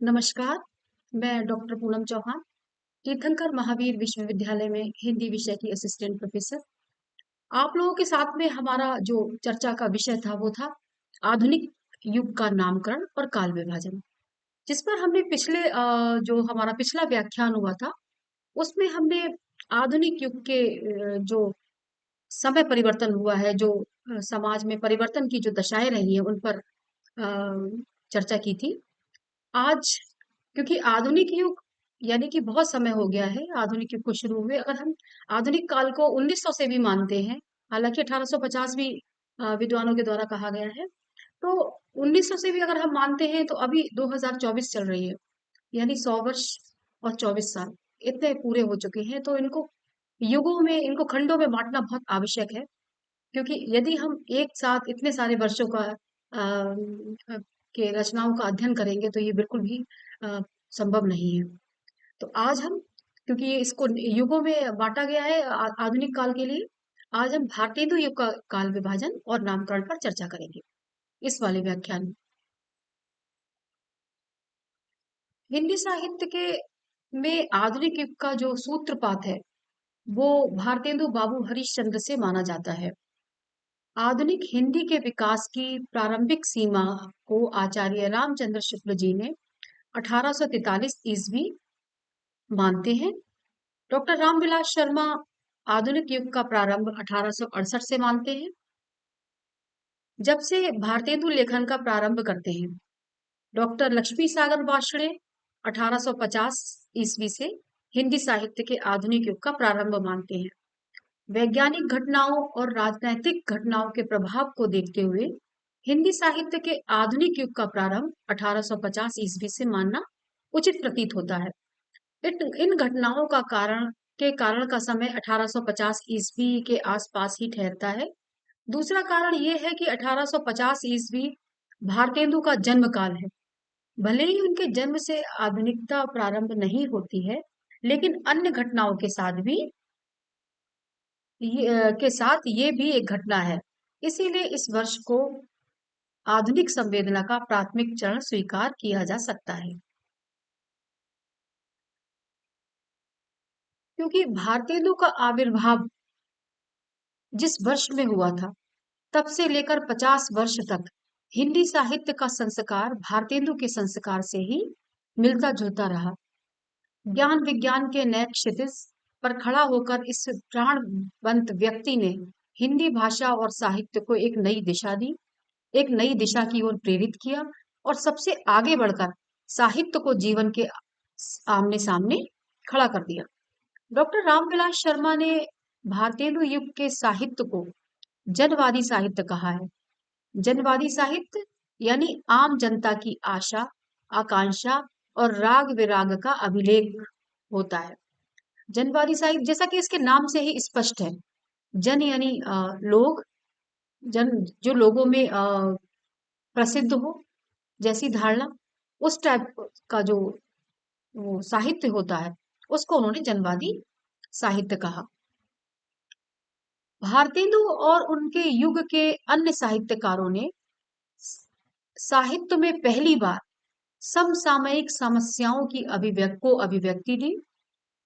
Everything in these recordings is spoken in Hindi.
नमस्कार, मैं डॉक्टर पूनम चौहान, तीर्थंकर महावीर विश्वविद्यालय में हिंदी विषय की असिस्टेंट प्रोफेसर। आप लोगों के साथ में हमारा जो चर्चा का विषय था वो था आधुनिक युग का नामकरण और काल विभाजन, जिस पर हमने जो हमारा पिछला व्याख्यान हुआ था, उसमें हमने आधुनिक युग के जो समय परिवर्तन हुआ है, जो समाज में परिवर्तन की जो दशाएं रही हैं, उन पर चर्चा की थी। आज क्योंकि आधुनिक युग यानी कि बहुत समय हो गया है आधुनिक युग को शुरू हुए। अगर हम आधुनिक काल को 1900 से भी मानते हैं, हालांकि 1850 भी विद्वानों के द्वारा कहा गया है, तो 1900 से भी अगर हम मानते हैं तो अभी 2024 चल रही है, यानी 100 वर्ष और 24 साल इतने पूरे हो चुके हैं। तो इनको खंडों में बांटना बहुत आवश्यक है, क्योंकि यदि हम एक साथ इतने सारे वर्षों का के रचनाओं का अध्ययन करेंगे तो ये बिल्कुल भी अ, संभव नहीं है। तो आज हम, क्योंकि ये इसको युगों में बांटा गया है आधुनिक काल के लिए, आज हम भारतेंदु युग का काल विभाजन और नामकरण पर चर्चा करेंगे इस वाले व्याख्यान में। हिंदी साहित्य के में आधुनिक युग का जो सूत्रपात है वो भारतेंदु बाबू हरिश्चंद्र से माना जाता है। आधुनिक हिंदी के विकास की प्रारंभिक सीमा को आचार्य रामचंद्र शुक्ल जी ने 1843 ईस्वी मानते हैं। डॉक्टर रामविलास शर्मा आधुनिक युग का प्रारंभ 1868 से मानते हैं, जब से भारतेंदु लेखन का प्रारंभ करते हैं। डॉक्टर लक्ष्मी सागर वार्ष्णेय 1850 ईस्वी से हिंदी साहित्य के आधुनिक युग का प्रारंभ मानते हैं। वैज्ञानिक घटनाओं और राजनैतिक घटनाओं के प्रभाव को देखते हुए हिंदी साहित्य के आधुनिक युग का प्रारंभ 1850 ईस्वी से मानना उचित प्रतीत होता है। इन घटनाओं के कारण का समय 1850 ईस्वी के आसपास ही ठहरता है। दूसरा कारण ये है कि 1850 ईस्वी भारतेंदु का जन्म काल है। भले ही उनके जन्म से आधुनिकता प्रारंभ नहीं होती है, लेकिन अन्य घटनाओं के साथ ये भी एक घटना है। इसीलिए इस वर्ष को आधुनिक संवेदना का प्राथमिक चरण स्वीकार किया जा सकता है। क्योंकि भारतेंदु का आविर्भाव जिस वर्ष में हुआ था, तब से लेकर 50 वर्ष तक हिंदी साहित्य का संस्कार भारतेंदु के संस्कार से ही मिलता जुलता रहा। ज्ञान विज्ञान के नए क्षितिज पर खड़ा होकर इस प्राणवंत व्यक्ति ने हिंदी भाषा और साहित्य को एक नई दिशा की ओर प्रेरित किया और सबसे आगे बढ़कर साहित्य को जीवन के आमने सामने खड़ा कर दिया। डॉक्टर रामविलास शर्मा ने भारतेंदु युग के साहित्य को जनवादी साहित्य कहा है। जनवादी साहित्य यानी आम जनता की आशा, आकांक्षा और राग विराग का अभिलेख होता है। जनवादी साहित्य, जैसा कि इसके नाम से ही स्पष्ट है, जन यानी लोग, जन जो लोगों में प्रसिद्ध हो जैसी धारणा, उस टाइप का जो वो साहित्य होता है, उसको उन्होंने जनवादी साहित्य कहा। भारतेंदु और उनके युग के अन्य साहित्यकारों ने साहित्य में पहली बार समसामयिक समस्याओं की अभिव्यक्ति दी।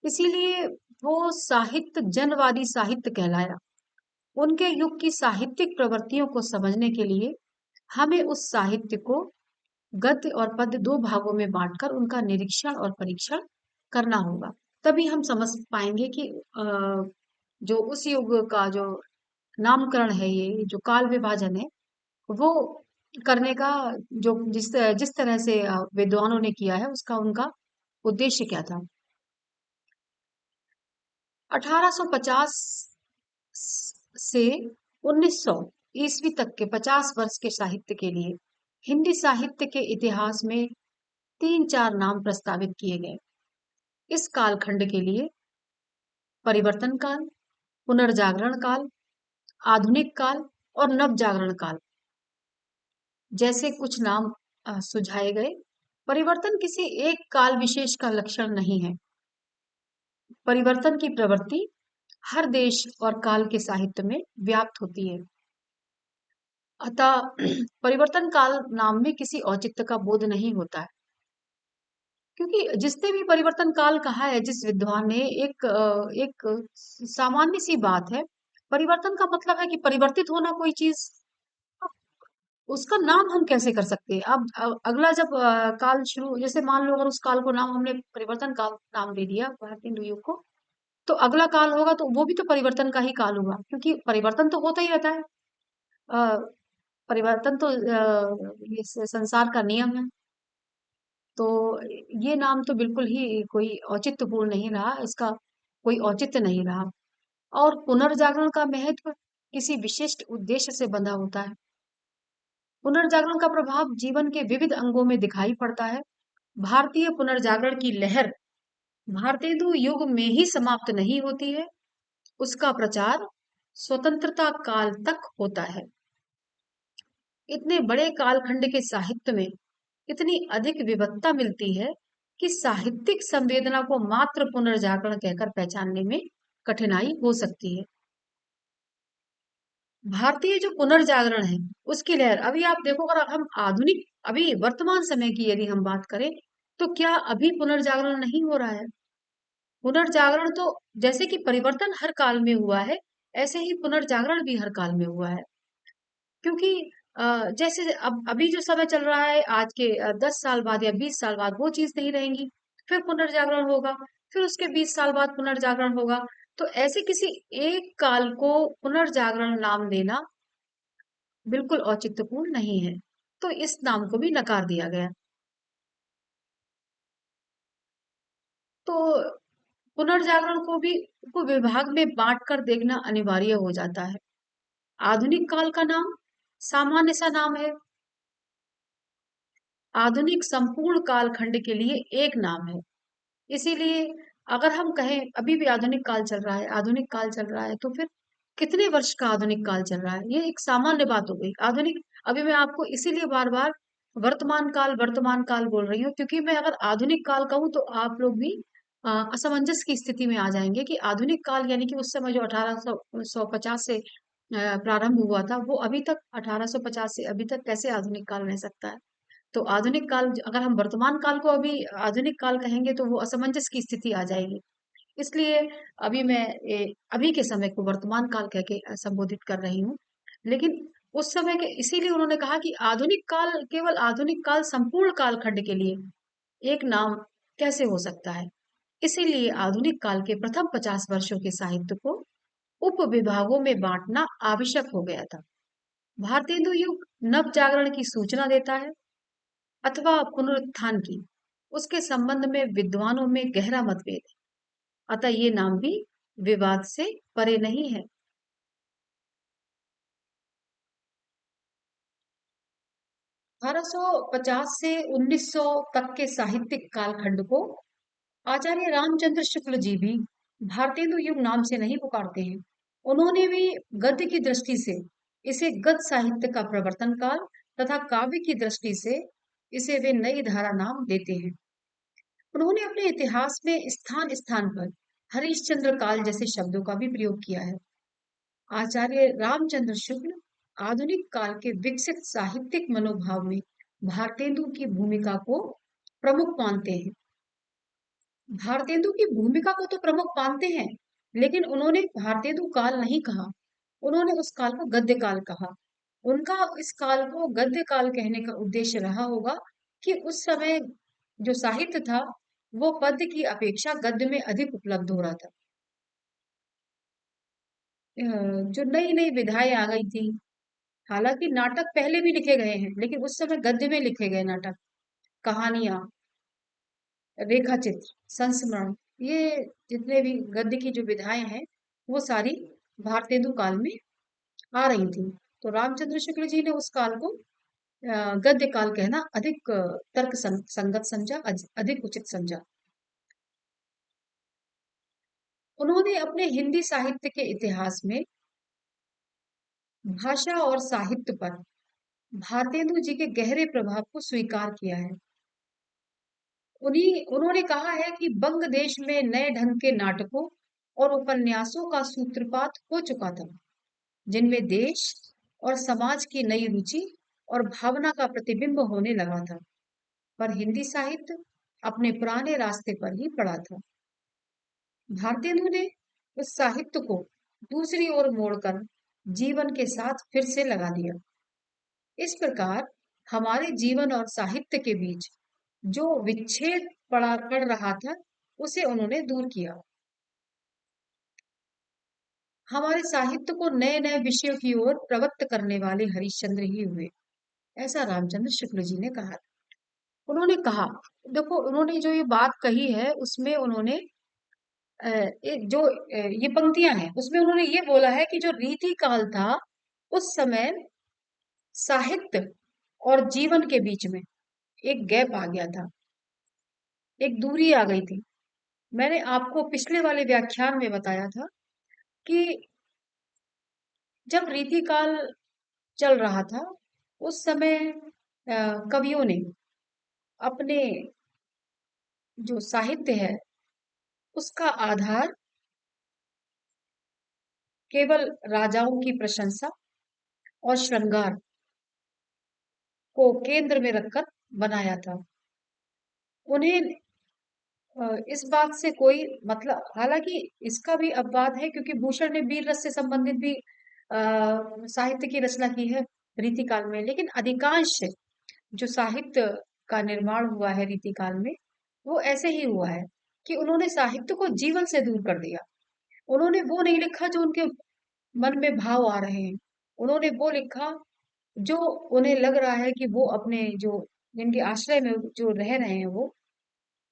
इसीलिए वो साहित्य जनवादी साहित्य कहलाया। उनके युग की साहित्यिक प्रवृत्तियों को समझने के लिए हमें उस साहित्य को गद्य और पद्य दो भागों में बांटकर उनका निरीक्षण और परीक्षण करना होगा। तभी हम समझ पाएंगे कि जो उस युग का जो नामकरण है, ये जो काल विभाजन है, वो करने का जो जिस तरह से विद्वानों ने किया है, उसका उनका उद्देश्य क्या था। 1850 से 1900 ईस्वी तक के 50 वर्ष के साहित्य के लिए हिंदी साहित्य के इतिहास में तीन चार नाम प्रस्तावित किए गए। इस कालखंड के लिए परिवर्तन काल, पुनर्जागरण काल, आधुनिक काल और नवजागरण काल जैसे कुछ नाम सुझाए गए। परिवर्तन किसी एक काल विशेष का लक्षण नहीं है। परिवर्तन की प्रवृत्ति हर देश और काल के साहित्य में व्याप्त होती है। अतः परिवर्तन काल नाम में किसी औचित्य का बोध नहीं होता है। क्योंकि जिसने भी परिवर्तन काल कहा है जिस विद्वान ने, एक सामान्य सी बात है। परिवर्तन का मतलब है कि परिवर्तित होना कोई चीज। अब उसका नाम हम कैसे कर सकते हैं? अब अगला जब काल शुरू, जैसे मान लो अगर उस काल को नाम हमने परिवर्तन काल नाम दे दिया भारतीय हिंदू युग को, तो अगला काल होगा तो वो भी तो परिवर्तन का ही काल होगा, क्योंकि परिवर्तन तो होता ही रहता है। अ, परिवर्तन तो ये संसार का नियम है। तो ये नाम तो बिल्कुल ही कोई औचित्यपूर्ण नहीं रहा, इसका कोई औचित्य नहीं रहा। और पुनर्जागरण का महत्व किसी विशिष्ट उद्देश्य से बंधा होता है। पुनर्जागरण का प्रभाव जीवन के विविध अंगों में दिखाई पड़ता है। भारतीय पुनर्जागरण की लहर भारतेंदु युग में ही समाप्त नहीं होती है, उसका प्रचार स्वतंत्रता काल तक होता है। इतने बड़े कालखंड के साहित्य में इतनी अधिक विविधता मिलती है कि साहित्यिक संवेदना को मात्र पुनर्जागरण कहकर पहचानने में कठिनाई हो सकती है। भारतीय जो पुनर्जागरण है, उसकी लहर अभी आप देखो, अगर हम आधुनिक अभी वर्तमान समय की यदि हम बात करें, तो क्या अभी पुनर्जागरण नहीं हो रहा है? पुनर्जागरण तो, जैसे कि परिवर्तन हर काल में हुआ है, ऐसे ही पुनर्जागरण भी हर काल में हुआ है। क्योंकि जैसे अब अभी जो समय चल रहा है, आज के 10 साल बाद या 20 साल बाद वो चीज नहीं रहेंगी, फिर पुनर्जागरण होगा, फिर उसके 20 साल बाद पुनर्जागरण होगा। तो ऐसे किसी एक काल को पुनर्जागरण नाम देना बिल्कुल औचित्यपूर्ण नहीं है, तो इस नाम को भी नकार दिया गया। तो पुनर्जागरण को विभाग में बांट कर देखना अनिवार्य हो जाता है। आधुनिक काल का नाम सामान्य सा नाम है, आधुनिक संपूर्ण कालखंड के लिए एक नाम है। इसीलिए अगर हम कहें अभी भी आधुनिक काल चल रहा है, आधुनिक काल चल रहा है, तो फिर कितने वर्ष का आधुनिक काल चल रहा है, ये एक सामान्य बात हो गई। आधुनिक, अभी मैं आपको इसीलिए बार बार वर्तमान काल बोल रही हूँ, क्योंकि मैं अगर आधुनिक काल कहूँ तो आप लोग भी असमंजस की स्थिति में आ जाएंगे कि आधुनिक काल यानी कि उस समय जो 1850 से प्रारंभ हुआ था, वो अभी तक 1850 से अभी तक कैसे आधुनिक काल रह सकता है? तो आधुनिक काल, अगर हम वर्तमान काल को अभी आधुनिक काल कहेंगे तो वो असमंजस की स्थिति आ जाएगी। इसलिए अभी मैं अभी के समय को वर्तमान काल कह के संबोधित कर रही हूँ। लेकिन उस समय के, इसीलिए उन्होंने कहा कि आधुनिक काल, केवल आधुनिक काल संपूर्ण कालखंड के लिए एक नाम कैसे हो सकता है? इसीलिए आधुनिक काल के प्रथम 50 वर्षों के साहित्य को उप विभागों में बांटना आवश्यक हो गया था। भारतेंदु युग नव जागरण की सूचना देता है अथवा पुनरुत्थान की, उसके संबंध में विद्वानों में गहरा मतभेद है। अतः ये नाम भी विवाद से परे नहीं है। 1850 से 1900 तक के साहित्यिक कालखंड को आचार्य रामचंद्र शुक्ल जी भी भारतेंदु युग नाम से नहीं पुकारते हैं। उन्होंने भी गद्य की दृष्टि से इसे गद्य साहित्य का प्रवर्तन काल तथा काव्य की दृष्टि से इसे वे नई धारा नाम देते हैं। उन्होंने अपने इतिहास में स्थान स्थान पर हरिश्चंद्र काल जैसे शब्दों का भी प्रयोग किया है। आचार्य रामचंद्र शुक्ल आधुनिक काल के विकसित साहित्यिक मनोभाव में भारतेंदु की भूमिका को प्रमुख मानते हैं। भारतेंदु की भूमिका को तो प्रमुख मानते हैं, लेकिन उन्होंने भारतेंदु काल नहीं कहा, उन्होंने उस काल को गद्य काल कहा। उनका इस काल को गद्य काल कहने का उद्देश्य रहा होगा कि उस समय जो साहित्य था, वो पद्य की अपेक्षा गद्य में अधिक उपलब्ध हो रहा था। जो नई नई विधाएं आ गई थी, हालांकि नाटक पहले भी लिखे गए हैं, लेकिन उस समय गद्य में लिखे गए नाटक, कहानियां, रेखा चित्र, संस्मरण, ये जितने भी गद्य की जो विधाएं हैं, वो सारी भारतेंदु काल में आ रही थी। तो रामचंद्र शुक्ल जी ने उस काल को गद्य काल कहना अधिक तर्क संगत समझा, अधिक उचित समझा। उन्होंने अपने हिंदी साहित्य के इतिहास में भाषा और साहित्य पर भारतेंदु जी के गहरे प्रभाव को स्वीकार किया है। उन्होंने कहा है कि बंग देश में नए ढंग के नाटकों और उपन्यासों का सूत्रपात हो चुका था, जिनमें देश और समाज की नई रुचि और भावना का प्रतिबिंब होने लगा था। पर हिंदी साहित्य अपने पुराने रास्ते पर ही पड़ा था। भारतेंदु ने उस साहित्य को दूसरी ओर मोड़कर जीवन के साथ फिर से लगा दिया। इस प्रकार हमारे जीवन और साहित्य के बीच जो विच्छेद पड़ रहा था, उसे उन्होंने दूर किया। हमारे साहित्य को नए नए विषयों की ओर प्रवृत्त करने वाले हरिश्चंद्र ही हुए, ऐसा रामचंद्र शुक्ल जी ने कहा। उन्होंने कहा, देखो उन्होंने जो ये बात कही है उसमें उन्होंने ये पंक्तियां हैं उसमें उन्होंने ये बोला है कि जो रीति काल था उस समय साहित्य और जीवन के बीच में एक गैप आ गया था, एक दूरी आ गई थी। मैंने आपको पिछले वाले व्याख्यान में बताया था कि जब रीति काल चल रहा था उस समय कवियों ने अपने जो साहित्य है उसका आधार केवल राजाओं की प्रशंसा और श्रृंगार को केंद्र में रखकर बनाया था। उन्हें इस बात से कोई मतलब, हालांकि इसका भी अपवाद है क्योंकि भूषण ने वीर रस से संबंधित भी साहित्य की रचना की है रीतिकाल में, लेकिन अधिकांश जो साहित्य का निर्माण हुआ है रीतिकाल में वो ऐसे ही हुआ है कि उन्होंने साहित्य को जीवन से दूर कर दिया। उन्होंने वो नहीं लिखा जो उनके मन में भाव आ रहे हैं, उन्होंने वो लिखा जो उन्हें लग रहा है कि वो अपने जो जिनके आश्रय में जो रह रहे हैं वो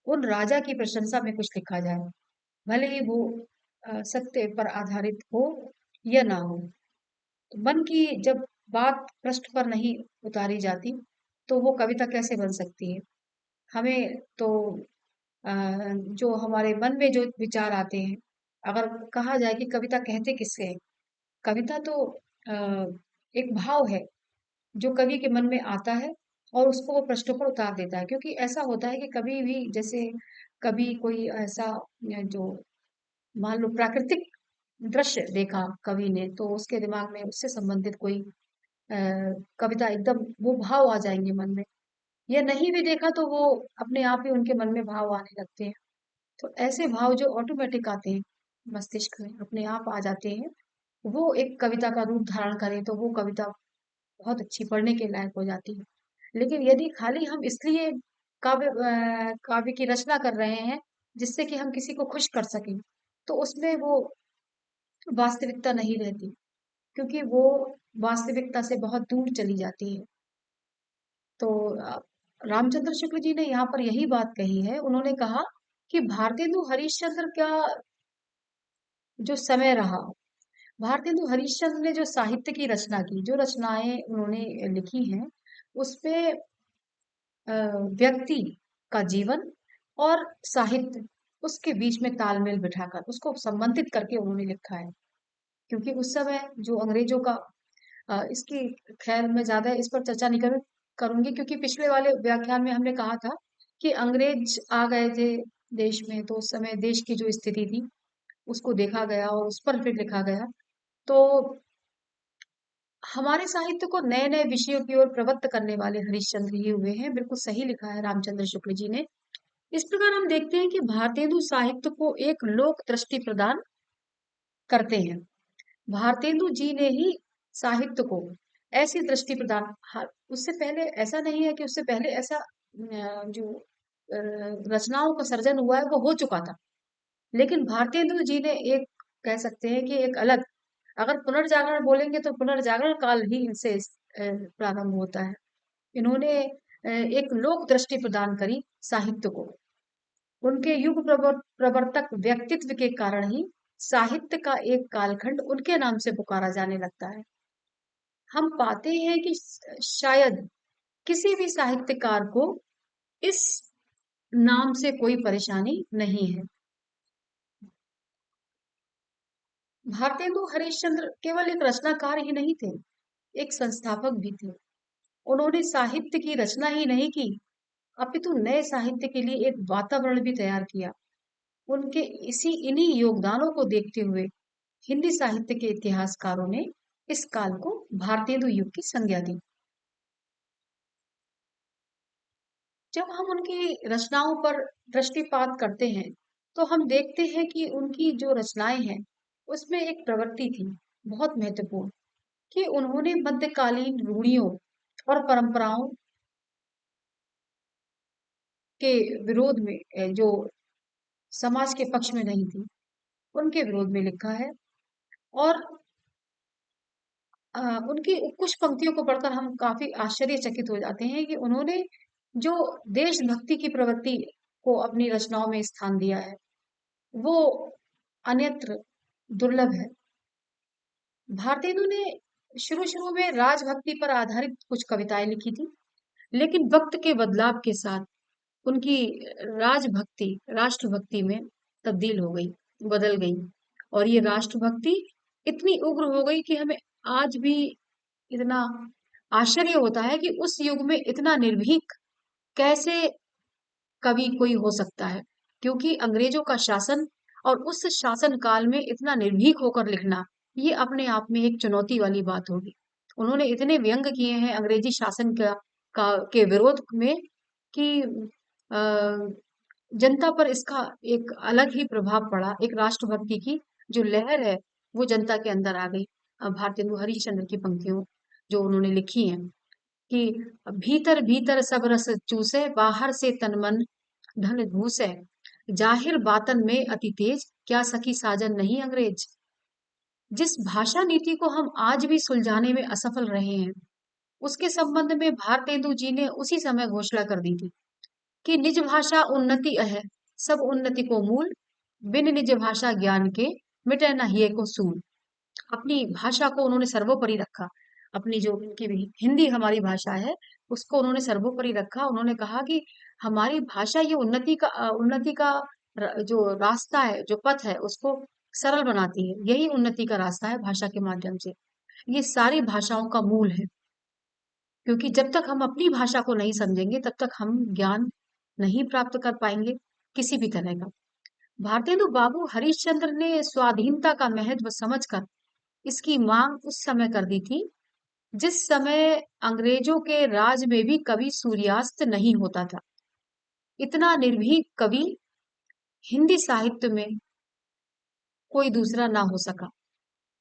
उन राजा की प्रशंसा में कुछ लिखा जाए, भले ही वो सत्य पर आधारित हो या ना हो। तो मन की जब बात पृष्ठ पर नहीं उतारी जाती तो वो कविता कैसे बन सकती है। हमें तो अ, जो हमारे मन में जो विचार आते हैं, अगर कहा जाए कि कविता कहते किससे हैं, कविता तो अ, एक भाव है जो कवि के मन में आता है और उसको वो पृष्ठों पर उतार देता है। क्योंकि ऐसा होता है कि कभी भी जैसे कभी कोई ऐसा जो मान लो प्राकृतिक दृश्य देखा कवि ने तो उसके दिमाग में उससे संबंधित कोई अ, कविता एकदम वो भाव आ जाएंगे मन में, या नहीं भी देखा तो वो अपने आप ही उनके मन में भाव आने लगते हैं। तो ऐसे भाव जो ऑटोमेटिक आते हैं मस्तिष्क में अपने आप आ जाते हैं, वो एक कविता का रूप धारण करें तो वो कविता बहुत अच्छी पढ़ने के लायक हो जाती है। लेकिन यदि खाली हम इसलिए काव्य की रचना कर रहे हैं जिससे कि हम किसी को खुश कर सकें, तो उसमें वो वास्तविकता नहीं रहती, क्योंकि वो वास्तविकता से बहुत दूर चली जाती है। तो रामचंद्र शुक्ल जी ने यहाँ पर यही बात कही है। उन्होंने कहा कि भारतेंदु हरिश्चंद्र का जो समय रहा, भारतेंदु हरिश्चंद्र ने जो साहित्य की रचना की, जो रचनाएं उन्होंने लिखी हैं, उसपे व्यक्ति का जीवन और साहित्य उसके बीच में तालमेल बिठाकर उसको संबंधित करके उन्होंने लिखा है। क्योंकि उस समय जो अंग्रेजों का इसकी खैर मैं ज्यादा इस पर चर्चा नहीं करूंगी, क्योंकि पिछले वाले व्याख्यान में हमने कहा था कि अंग्रेज आ गए थे देश में, तो उस समय देश की जो स्थिति थी उसको देखा गया और उस पर फिर लिखा गया। तो हमारे साहित्य को नए नए विषयों की ओर प्रवृत्त करने वाले हरिश्चंद्र ही हुए हैं। बिल्कुल सही लिखा है रामचंद्र शुक्ल जी ने। इस प्रकार हम देखते हैं कि भारतेंदु साहित्य को एक लोक दृष्टि प्रदान करते हैं। भारतेंदु जी ने ही साहित्य को ऐसी दृष्टि प्रदान, उससे पहले ऐसा नहीं है कि उससे पहले ऐसा जो रचनाओं का सर्जन हुआ है वो हो चुका था, लेकिन भारतेंदु जी ने एक कह सकते हैं कि एक अलग, अगर पुनर्जागरण बोलेंगे तो पुनर्जागरण काल ही इनसे प्रारंभ होता है। इन्होंने एक लोक दृष्टि प्रदान करी साहित्य को। उनके युग प्रवर्तक व्यक्तित्व के कारण ही साहित्य का एक कालखंड उनके नाम से पुकारा जाने लगता है। हम पाते हैं कि शायद किसी भी साहित्यकार को इस नाम से कोई परेशानी नहीं है। भारतेंदु हरिश्चंद्र केवल एक रचनाकार ही नहीं थे, एक संस्थापक भी थे। उन्होंने साहित्य की रचना ही नहीं की, अपितु नए साहित्य के लिए एक वातावरण भी तैयार किया। उनके इन्हीं योगदानों को देखते हुए हिंदी साहित्य के इतिहासकारों ने इस काल को भारतेंदु युग की संज्ञा दी। जब हम उनकी रचनाओं पर दृष्टिपात करते हैं, तो हम देखते हैं कि उनकी जो रचनाएं हैं, उसमें एक प्रवृत्ति थी, बहुत महत्वपूर्ण, कि उन्होंने मध्यकालीन रूढ़ियों और परंपराओं के विरोध में जो समाज के पक्ष में नहीं थी, उनके विरोध में लिखा है। और उनकी कुछ पंक्तियों को पढ़कर हम काफी आश्चर्यचकित हो जाते हैं कि उन्होंने जो देशभक्ति की प्रवृत्ति को अपनी रचनाओं में स्थान दिया है, वो अन्यत्र दुर्लभ है। भारतेंदु ने शुरू-शुरू में राजभक्ति पर आधारित कुछ कविताएं लिखी थी, लेकिन वक्त के बदलाव के साथ उनकी राजभक्ति राष्ट्रभक्ति में तब्दील हो गई, बदल गई। और ये राष्ट्रभक्ति इतनी उग्र हो गई कि हमें आज भी इतना आश्चर्य होता है कि उस युग में इतना निर्भीक कैसे कवि कोई हो सकता है। क्योंकि अंग्रेजों का शासन और उस शासन काल में इतना निर्भीक होकर लिखना, ये अपने आप में एक चुनौती वाली बात होगी। उन्होंने इतने व्यंग किए हैं अंग्रेजी शासन का के विरोध में कि अ, जनता पर इसका एक अलग ही प्रभाव पड़ा। एक राष्ट्रभक्ति की जो लहर है, वो जनता के अंदर आ गई। भारतेंदु हरिश्चंद्र की पंक्तियों जो उन्होंने लिखी हैं कि भीतर भीतर सब रस चूसे, बाहर से तन मन धन घूसे, जाहिर बातन में अति तेज, क्या सखी साजन नहीं अंग्रेज। जिस भाषा नीति को हम आज भी सुलझाने में असफल रहे हैं, उसके संबंध में भारतेंदु जी ने उसी समय घोषणा कर दी थी कि निज भाषा उन्नति है, सब उन्नति को मूल, बिन निज भाषा ज्ञान के मिटे न हिय को सूल। अपनी भाषा को उन्होंने सर्वोपरि रखा। अपनी जो उनकी भी हिंदी हमारी भाषा है, उसको उन्होंने सर्वोपरि रखा। उन्होंने कहा कि हमारी भाषा ये उन्नति का जो रास्ता है, जो पथ है, उसको सरल बनाती है। यही उन्नति का रास्ता है भाषा के माध्यम से। ये सारी भाषाओं का मूल है, क्योंकि जब तक हम अपनी भाषा को नहीं समझेंगे, तब तक हम ज्ञान नहीं प्राप्त कर पाएंगे किसी भी तरह का। भारतेंदु बाबू हरिश्चंद्र ने स्वाधीनता का महत्व समझकर इसकी मांग उस समय कर दी थी, जिस समय अंग्रेजों के राज में भी कभी सूर्यास्त नहीं होता था। इतना निर्भीक कवि हिंदी साहित्य में कोई दूसरा ना हो सका।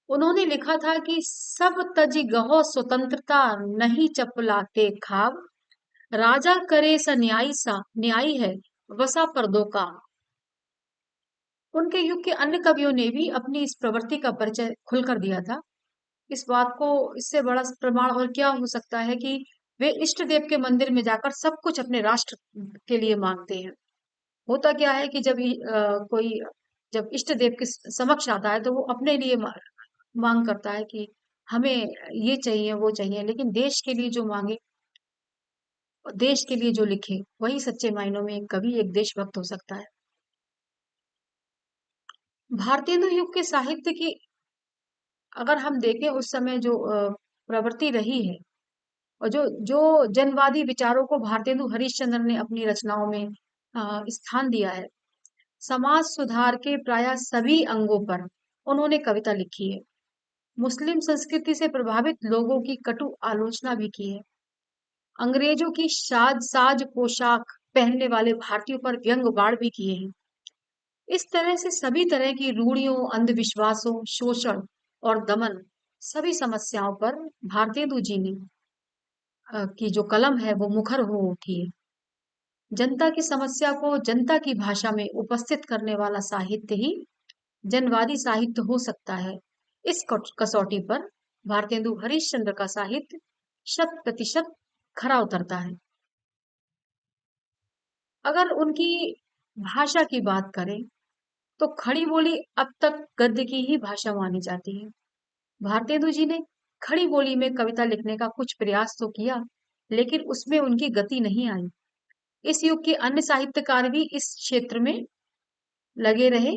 उन्होंने लिखा था कि सब तज गहो स्वतंत्रता, नहीं चपलाते खाब, राजा करे स न्यायी है, वसा पर दो काम। उनके युग के अन्य कवियों ने भी अपनी इस प्रवृत्ति का परिचय खुलकर दिया था। इस बात को इससे बड़ा प्रमाण और क्या हो सकता है कि वे इष्ट देव के मंदिर में जाकर सब कुछ अपने राष्ट्र के लिए मांगते हैं। होता क्या है कि कोई जब इष्ट देव के समक्ष आता है, तो वो अपने लिए मांग करता है कि हमें ये चाहिए वो चाहिए, लेकिन देश के लिए जो मांगे, देश के लिए जो लिखे, वही सच्चे मायनों में एक कवि, एक देशभक्त हो सकता है। भारतेंदु युग के साहित्य की अगर हम देखें, उस समय जो प्रवृत्ति रही है और जो जो जनवादी विचारों को भारतेंदु हरिश्चंद्र ने अपनी रचनाओं में स्थान दिया है। समाज सुधार के प्राय सभी अंगों पर उन्होंने कविता लिखी है। मुस्लिम संस्कृति से प्रभावित लोगों की कटु आलोचना भी की है। अंग्रेजों की साज साज पोशाक पहनने वाले भारतीयों पर व्यंग बाण भी किए हैं। इस तरह से सभी तरह की रूढ़ियों, अंधविश्वासों, शोषण और दमन, सभी समस्याओं पर भारतेंदु जी ने की जो कलम है, वो मुखर हो उठी है। जनता की समस्या को जनता की भाषा में उपस्थित करने वाला साहित्य ही जनवादी साहित्य हो सकता है। इस कसौटी पर भारतेंदु हरिश्चंद्र का साहित्य 100% खरा उतरता है। अगर उनकी भाषा की बात करें, तो खड़ी बोली अब तक गद्य की ही भाषा मानी जाती है। भारतेंदु जी ने खड़ी बोली में कविता लिखने का कुछ प्रयास तो किया, लेकिन उसमें उनकी गति नहीं आई। इस युग के अन्य साहित्यकार भी इस क्षेत्र में लगे रहे।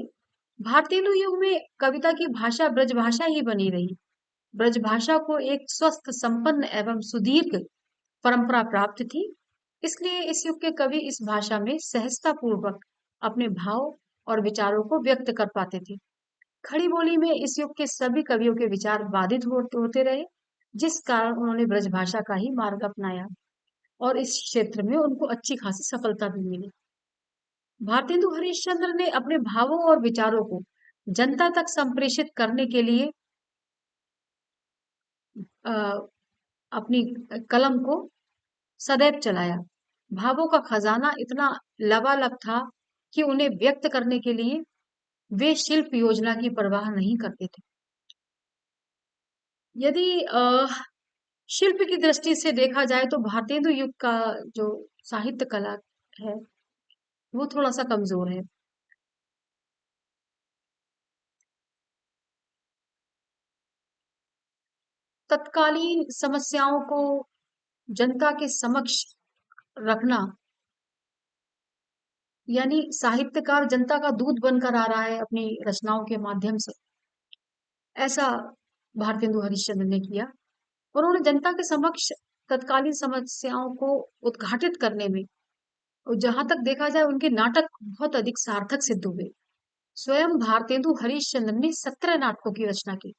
भारतेंदु युग में कविता की भाषा ब्रजभाषा ही बनी रही। ब्रजभाषा को एक स्वस्थ, संपन्न एवं सुदीर्घ परंपरा प्राप्त थी। इसलिए इस युग के कवि इस भाषा में सहजता पूर्वक अपने भाव और विचारों को व्यक्त कर पाते थे। खड़ी बोली में इस युग के सभी कवियों के विचार बाधित होते रहे, जिस कारण उन्होंने ब्रजभाषा का ही मार्ग अपनाया। और इस क्षेत्र में उनको अच्छी खासी सफलता भी मिली। भारतेंदु हरिश्चंद्र ने अपने भावों और विचारों को जनता तक संप्रेषित करने के लिए अ, अपनी कलम को सदैव चलाया। भावों का खजाना इतना लबालब था कि उन्हें व्यक्त करने के लिए वे शिल्प योजना की परवाह नहीं करते थे। यदि शिल्प की दृष्टि से देखा जाए तो भारतेंदु युग का जो साहित्य कला है वो थोड़ा सा कमजोर है। तत्कालीन समस्याओं को जनता के समक्ष रखना, यानी साहित्यकार जनता का दूत बनकर आ रहा है अपनी रचनाओं के माध्यम से, ऐसा भारतेंदु हरिश्चंद्र ने किया। उन्होंने जनता के समक्ष तत्कालीन समस्याओं को उद्घाटित करने में, और जहां तक देखा जाए उनके नाटक बहुत अधिक सार्थक सिद्ध हुए। स्वयं भारतेंदु हरिश्चंद्र ने 17 नाटकों की रचना की।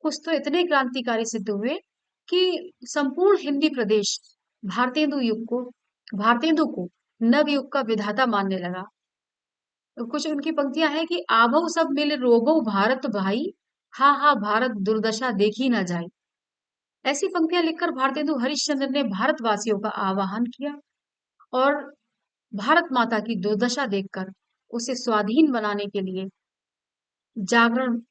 कुछ तो इतने क्रांतिकारी सिद्ध हुए कि संपूर्ण हिंदी प्रदेश भारतेंदु को नवयुग का विधाता मानने लगा। तो कुछ उनकी पंक्तियां हैं कि आभो सब मिल रोबो भारत भाई, हा हा भारत दुर्दशा देखी ना जाए। ऐसी पंक्तियां लिखकर भारतेंदु हरिश्चंद्र ने भारतवासियों का आह्वान किया और भारत माता की दुर्दशा देखकर उसे स्वाधीन बनाने के लिए जागरण,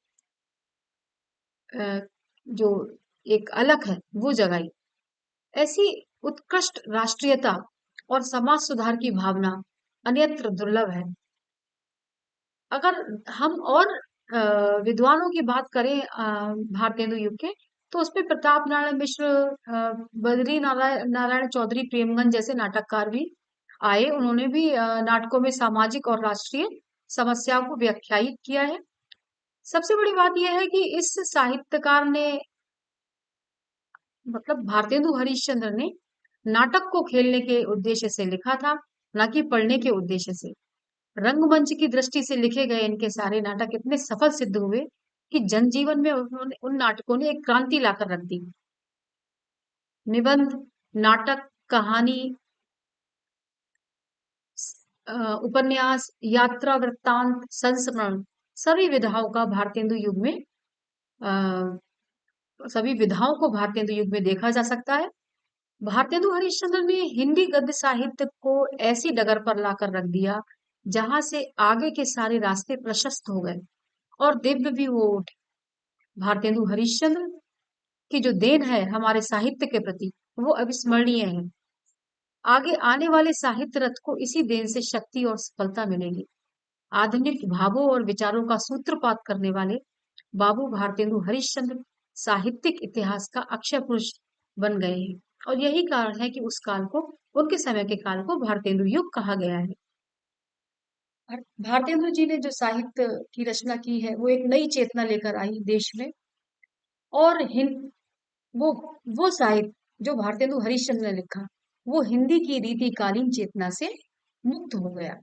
अ, जो एक अलख है वो जगाई। ऐसी उत्कृष्ट राष्ट्रीयता और समाज सुधार की भावना अन्यत्र दुर्लभ है। अगर हम और विद्वानों की बात करें भारतेंदु युग के, तो उसमें प्रताप नारायण मिश्र, बद्री नारायण नारायण चौधरी प्रेमगंज जैसे नाटककार भी आए। उन्होंने भी नाटकों में सामाजिक और राष्ट्रीय समस्याओं को व्याख्यायित किया है। सबसे बड़ी बात यह है कि इस साहित्यकार ने, मतलब भारतेंदु हरिश्चंद्र ने, नाटक को खेलने के उद्देश्य से लिखा था, न कि पढ़ने के उद्देश्य से। रंगमंच की दृष्टि से लिखे गए इनके सारे नाटक इतने सफल सिद्ध हुए कि जनजीवन में उन्होंने उन नाटकों ने एक क्रांति लाकर रख दी। निबंध, नाटक, कहानी, उपन्यास, यात्रा वृत्तांत, संस्मरण, सभी विधाओं का भारतेंदु युग में अ, सभी विधाओं को भारतेंदु युग में देखा जा सकता है। भारतेंदु हरिश्चंद्र ने हिंदी गद्य साहित्य को ऐसी डगर पर लाकर रख दिया जहां से आगे के सारे रास्ते प्रशस्त हो गए और दिव्य भी हो उठे। भारतेंदु हरिश्चंद्र की जो देन है हमारे साहित्य के प्रति वो अविस्मरणीय है। आगे आने वाले साहित्य रथ को इसी देन से शक्ति और सफलता मिलेगी। आधुनिक भावों और विचारों का सूत्रपात करने वाले बाबू भारतेंदु हरिश्चंद्र साहित्यिक इतिहास का अक्षय पुरुष बन गए हैं, और यही कारण है कि उस काल को, उनके समय के काल को भारतेंदु युग कहा गया है। भारतेंदु जी ने जो साहित्य की रचना की है वो एक नई चेतना लेकर आई देश में। और वो वो साहित्य जो भारतेंदु हरिश्चंद्र ने लिखा वो हिंदी की रीतिकालीन चेतना से मुक्त हो गया।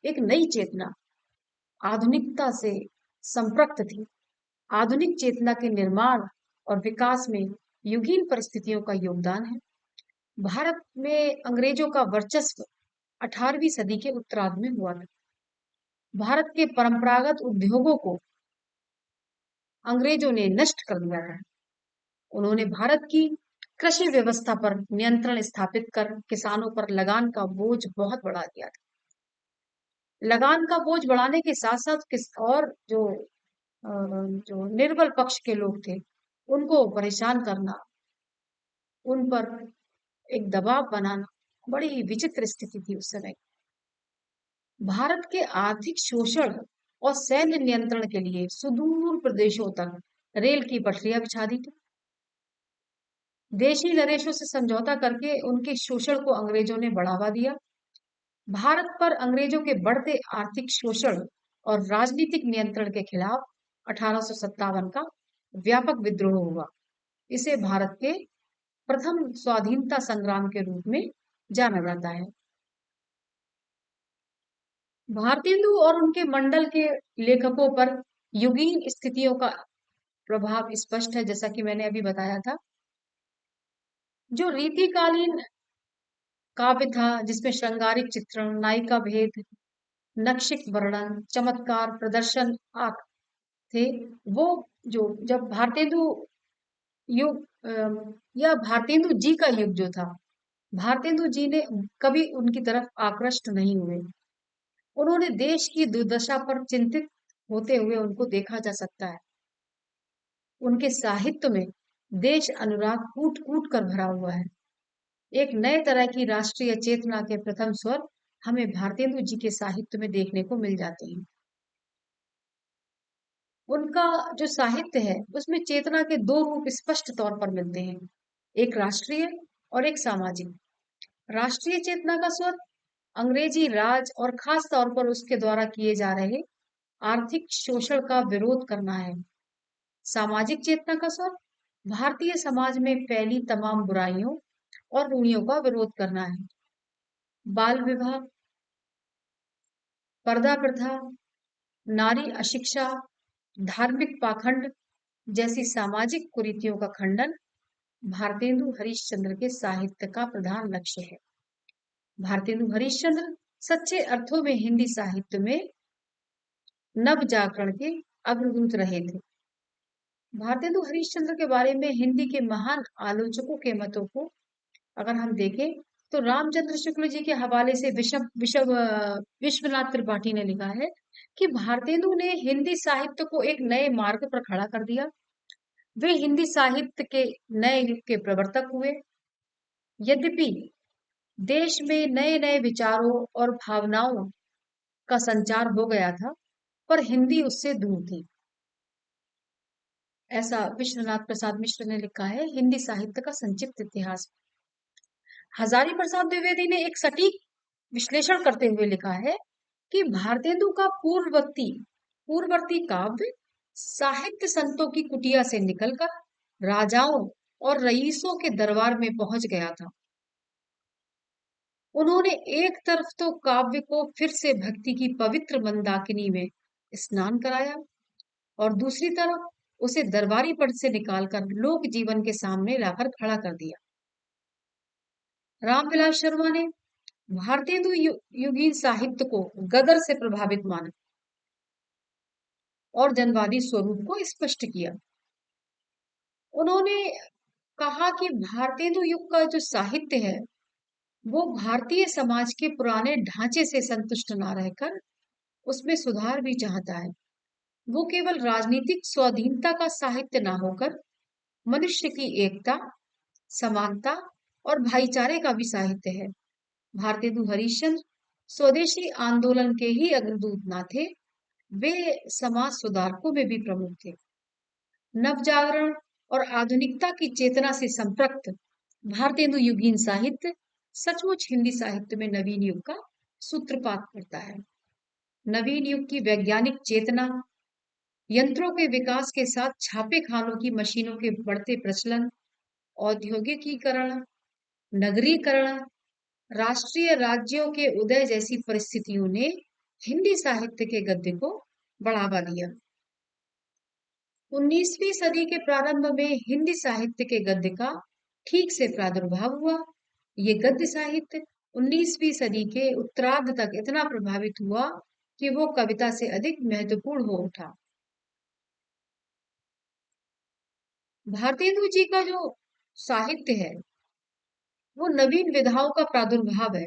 एक नई चेतना आधुनिकता से संपृक्त थी। आधुनिक चेतना के निर्माण और विकास में युगीन परिस्थितियों का योगदान है। भारत में अंग्रेजों का वर्चस्व 18वीं सदी के उत्तरार्ध में हुआ था। भारत के परंपरागत उद्योगों को अंग्रेजों ने नष्ट कर दिया था। उन्होंने भारत की कृषि व्यवस्था पर नियंत्रण स्थापित कर किसानों पर लगान का बोझ बहुत बढ़ा दिया था। लगान का बोझ बढ़ाने के साथ साथ किस और जो निर्बल पक्ष के लोग थे उनको परेशान करना, उन पर एक दबाव बनाना, बड़ी विचित्र स्थिति थी उस समय। भारत के आर्थिक शोषण और सैन्य नियंत्रण के लिए सुदूर प्रदेशों तक रेल की पटरियां बिछा दी थी। देशी नरेशों से समझौता करके उनके शोषण को अंग्रेजों ने बढ़ावा दिया। भारत पर अंग्रेजों के बढ़ते आर्थिक शोषण और राजनीतिक नियंत्रण के खिलाफ 1857 का व्यापक विद्रोह हुआ। इसे भारत के प्रथम स्वाधीनता संग्राम के रूप में जाना जाता है। भारतेंदु और उनके मंडल के लेखकों पर युगीन स्थितियों का प्रभाव स्पष्ट है, जैसा कि मैंने अभी बताया था। जो रीतिकालीन काव्य था जिसमें श्रृंगारिक चित्रण, नायिका भेद, नक्षिक वर्णन, चमत्कार प्रदर्शन आदि थे। वो जो जब भारतेंदु युग या भारतेंदु जी का युग जो था, भारतेंदु जी ने कभी उनकी तरफ आकृष्ट नहीं हुए। उन्होंने देश की दुर्दशा पर चिंतित होते हुए उनको देखा जा सकता है। उनके साहित्य में देश अनुराग कूट कूट कर भरा हुआ है। एक नए तरह की राष्ट्रीय चेतना के प्रथम स्वर हमें भारतेंदु जी के साहित्य में देखने को मिल जाते हैं। उनका जो साहित्य है उसमें चेतना के दो रूप स्पष्ट तौर पर मिलते हैं, एक राष्ट्रीय और एक सामाजिक। राष्ट्रीय चेतना का स्वर अंग्रेजी राज और खास तौर पर उसके द्वारा किए जा रहे आर्थिक शोषण का विरोध करना है। सामाजिक चेतना का स्वर भारतीय समाज में फैली तमाम बुराइयों और रूढ़ियों का विरोध करना है। बाल विवाह, पर्दा प्रथा, नारी अशिक्षा, धार्मिक पाखंड जैसी सामाजिक कुरीतियों का खंडन भारतेंदु हरिश्चंद्र के साहित्य का प्रधान लक्ष्य है। भारतेंदु हरिश्चंद्र सच्चे अर्थों में हिंदी साहित्य में नव जागरण के अग्रदूत रहे थे। भारतेंदु हरिश्चंद्र के बारे में हिंदी के महान आलोचकों के मतों को अगर हम देखें तो रामचंद्र शुक्ल जी के हवाले से विश्वनाथ त्रिपाठी ने लिखा है कि भारतेंदु ने हिंदी साहित्य को एक नए मार्ग पर खड़ा कर दिया। वे हिंदी साहित्य के नए युग के प्रवर्तक हुए। यद्यपि देश में नए नए विचारों और भावनाओं का संचार हो गया था, पर हिंदी उससे दूर थी। ऐसा विश्वनाथ प्रसाद मिश्र ने लिखा है हिंदी साहित्य का संक्षिप्त इतिहास। हजारी प्रसाद द्विवेदी ने एक सटीक विश्लेषण करते हुए लिखा है कि भारतेंदु का पूर्ववर्ती काव्य साहित्य संतों की कुटिया से निकलकर राजाओं और रईसों के दरबार में पहुंच गया था। उन्होंने एक तरफ तो काव्य को फिर से भक्ति की पवित्र मंदाकिनी में स्नान कराया और दूसरी तरफ उसे दरबारी पद से निकालकर लोक जीवन के सामने लाकर खड़ा कर दिया। रामविलास शर्मा ने भारतेंदु युगीन साहित्य को गदर से प्रभावित माना और जनवादी स्वरूप को स्पष्ट किया। उन्होंने कहा कि भारतेंदु युग का जो साहित्य है वो भारतीय समाज के पुराने ढांचे से संतुष्ट ना रहकर उसमें सुधार भी चाहता है। वो केवल राजनीतिक स्वाधीनता का साहित्य ना होकर मनुष्य की एकता, समानता और भाईचारे का भी साहित्य है। भारतेंदु हरिश्चंद्र स्वदेशी आंदोलन के ही अग्रदूत ना थे, वे समाज सुधारकों में भी प्रमुख थे। नवजागरण और आधुनिकता की चेतना से संपृक्त भारतेंदु युगीन साहित्य सचमुच हिंदी साहित्य में नवीन युग का सूत्रपात करता है। नवीन युग की वैज्ञानिक चेतना, यंत्रों के विकास के साथ छापे खानों की मशीनों के बढ़ते प्रचलन, औद्योगिकीकरण, नगरीकरण, राष्ट्रीय राज्यों के उदय जैसी परिस्थितियों ने हिंदी साहित्य के गद्य को बढ़ावा दिया। 19वीं सदी के प्रारंभ में हिंदी साहित्य के गद्य का ठीक से प्रादुर्भाव हुआ। ये गद्य साहित्य 19वीं सदी के उत्तरार्ध तक इतना प्रभावित हुआ कि वो कविता से अधिक महत्वपूर्ण हो उठा। भारतेंदु जी का जो साहित्य है वो नवीन विधाओं का प्रादुर्भाव है।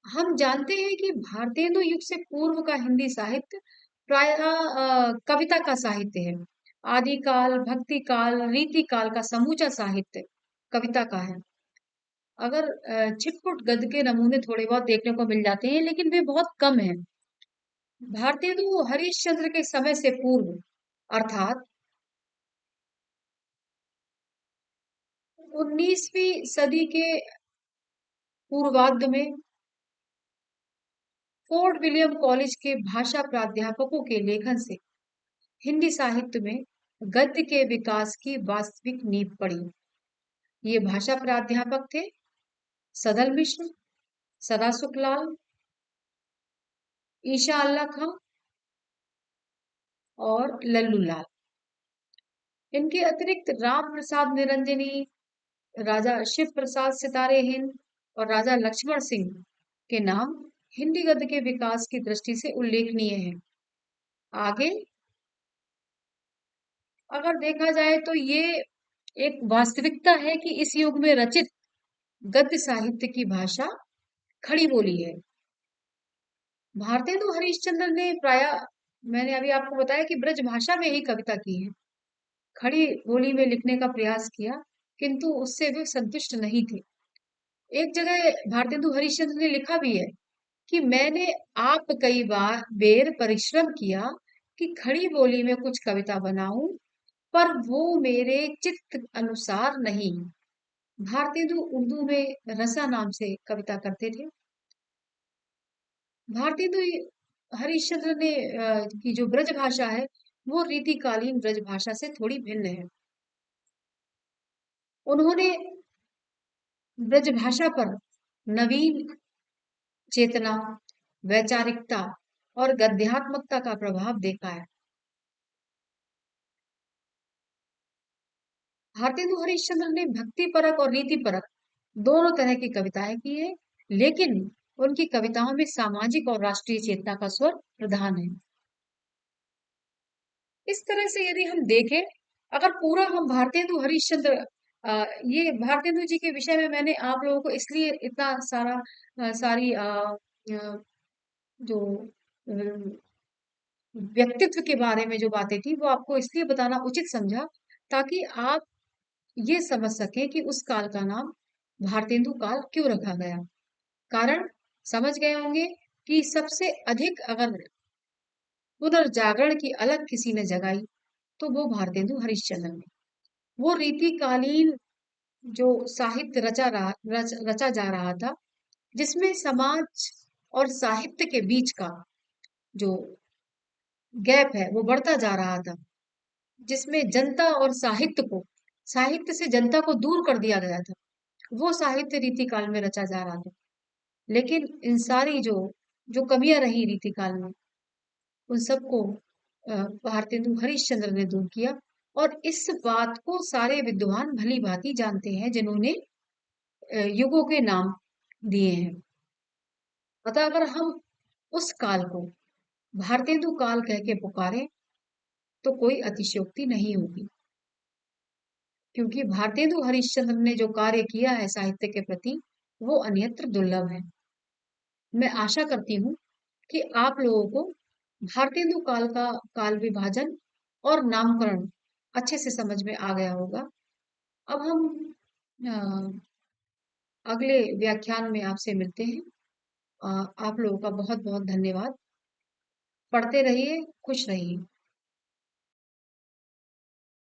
हम जानते हैं कि भारतेंदु युग से पूर्व का हिंदी साहित्य प्रायः कविता का साहित्य है। आदिकाल, भक्ति काल, रीति काल का समूचा साहित्य कविता का है। अगर छिटपुट गद्य के नमूने थोड़े बहुत देखने को मिल जाते हैं, लेकिन वे बहुत कम हैं। भारतेंदु हरिश्चंद्र के समय से पूर्व अर्थात 19वीं सदी के पूर्वार्ध में फोर्ट विलियम कॉलेज के भाषा प्राध्यापकों के लेखन से हिंदी साहित्य में गद्य के विकास की वास्तविक नींव पड़ी। ये भाषा प्राध्यापक थे सदल मिश्र, सदा सुखलाल, ईशा अल्लाह खां और लल्लू लाल। इनके अतिरिक्त राम प्रसाद निरंजनी, राजा शिव प्रसाद सितारे हिंद और राजा लक्ष्मण सिंह के नाम हिंदी गद्य के विकास की दृष्टि से उल्लेखनीय है। आगे अगर देखा जाए तो ये एक वास्तविकता है कि इस युग में रचित गद्य साहित्य की भाषा खड़ी बोली है। भारतेंदु हरिश्चंद्र ने प्राय, मैंने अभी आपको बताया कि ब्रज भाषा में ही कविता की है, खड़ी बोली में लिखने का प्रयास किया, किंतु उससे वे संतुष्ट नहीं थे। एक जगह भारतेंदु हरिश्चंद्र ने लिखा भी है कि मैंने आप कई बार बेर परिश्रम किया कि खड़ी बोली में कुछ कविता बनाऊं, पर वो मेरे चित्त अनुसार नहीं। भारतेंदु उर्दू में रसा नाम से कविता करते थे। भारतेंदु हरिश्चंद्र ने की जो ब्रज भाषा है वो रीतिकालीन ब्रज भाषा से थोड़ी भिन्न है। उन्होंने ब्रज भाषा पर नवीन चेतना, वैचारिकता और गद्यात्मकता का प्रभाव देखा है। भारतेंदु हरिश्चंद्र ने भक्ति परक और रीति परक दोनों तरह की कविताएं की है, लेकिन उनकी कविताओं में सामाजिक और राष्ट्रीय चेतना का स्वर प्रधान है। इस तरह से यदि हम देखें, अगर पूरा हम भारतेंदु हरिश्चंद्र, ये भारतेंदु जी के विषय में मैंने आप लोगों को इसलिए इतना सारा सारी जो व्यक्तित्व के बारे में जो बातें थी वो आपको इसलिए बताना उचित समझा ताकि आप ये समझ सकें कि उस काल का नाम भारतेंदु काल क्यों रखा गया। कारण समझ गए होंगे कि सबसे अधिक अगर पुनर्जागरण की अलग किसी ने जगाई तो वो भारतेंदु हरिश्चंद्र ने। वो रीतिकालीन जो साहित्य रचा जा रहा था, जिसमें समाज और साहित्य के बीच का जो गैप है वो बढ़ता जा रहा था, जिसमें जनता और साहित्य से जनता को दूर कर दिया गया था, वो साहित्य रीति काल में रचा जा रहा था। लेकिन इन सारी जो जो कमियां रही रीति काल में, उन सबको भारतेंदु हरिश्चंद्र ने दूर किया। और इस बात को सारे विद्वान भली भांति जानते हैं जिन्होंने युगों के नाम दिए हैं। अतः अगर हम उस काल को भारतेंदु काल कह के पुकारें तो कोई अतिशयोक्ति नहीं होगी, क्योंकि भारतेंदु हरिश्चंद्र ने जो कार्य किया है साहित्य के प्रति वो अन्यत्र दुर्लभ है। मैं आशा करती हूँ कि आप लोगों को भारतेंदु काल का काल विभाजन और नामकरण अच्छे से समझ में आ गया होगा। अब हम अगले व्याख्यान में आपसे मिलते हैं। आप लोगों का बहुत बहुत धन्यवाद। पढ़ते रहिए, खुश रहिए।